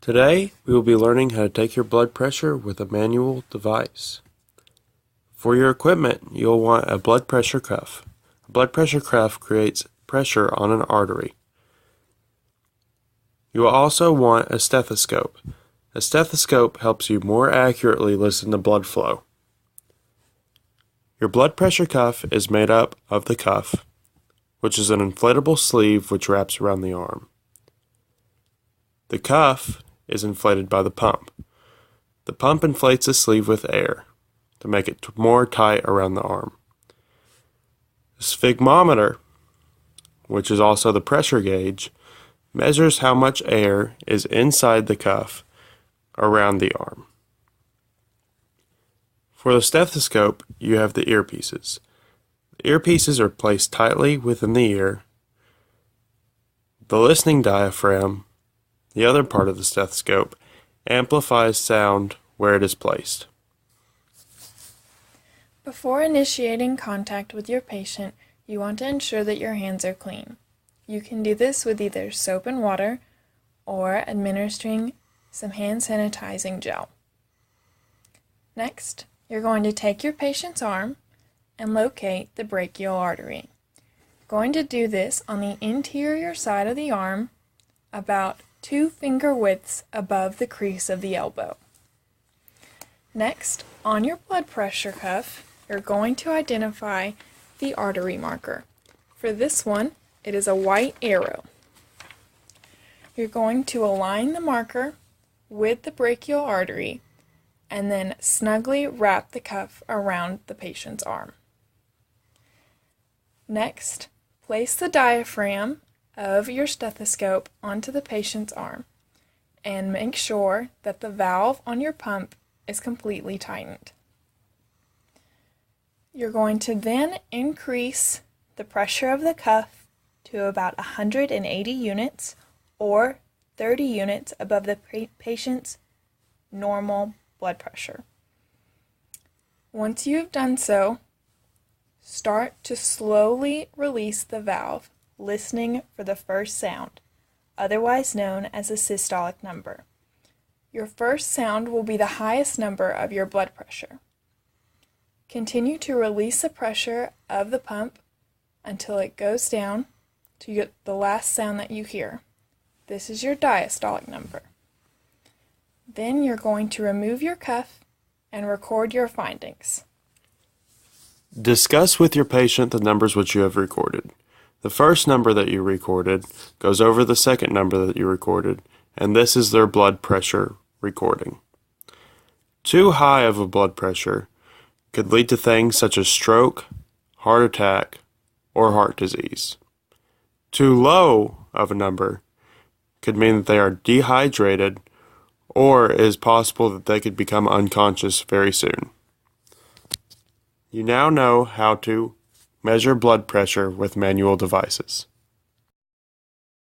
Today, we will be learning how to take your blood pressure with a manual device. For your equipment, you'll want a blood pressure cuff. A blood pressure cuff creates pressure on an artery. You will also want a stethoscope. A stethoscope helps you more accurately listen to blood flow. Your blood pressure cuff is made up of the cuff, which is an inflatable sleeve which wraps around the arm. The cuff is inflated by the pump. The pump inflates the sleeve with air to make it more tight around the arm. The sphygmometer, which is also the pressure gauge, measures how much air is inside the cuff around the arm. For the stethoscope, you have the earpieces. The earpieces are placed tightly within the ear. The listening diaphragm, the other part of the stethoscope, amplifies sound where it is placed. Before initiating contact with your patient, you want to ensure that your hands are clean. You can do this with either soap and water or administering some hand sanitizing gel. Next, you're going to take your patient's arm and locate the brachial artery. Going to do this on the interior side of the arm, about 2 finger widths above the crease of the elbow. Next, on your blood pressure cuff, you're going to identify the artery marker. For this one, it is a white arrow. You're going to align the marker with the brachial artery and then snugly wrap the cuff around the patient's arm. Next, place the diaphragm of your stethoscope onto the patient's arm and make sure that the valve on your pump is completely tightened. You're going to then increase the pressure of the cuff to about 180 units or 30 units above the patient's normal blood pressure. Once you have done so, start to slowly release the valve, listening for the first sound, otherwise known as a systolic number. Your first sound will be the highest number of your blood pressure. Continue to release the pressure of the pump until it goes down to get the last sound that you hear. This is your diastolic number. Then you're going to remove your cuff and record your findings. Discuss with your patient the numbers which you have recorded. The first number that you recorded goes over the second number that you recorded, and this is their blood pressure recording. Too high of a blood pressure could lead to things such as stroke, heart attack, or heart disease. Too low of a number could mean that they are dehydrated, or it is possible that they could become unconscious very soon. You now know how to measure blood pressure with manual devices.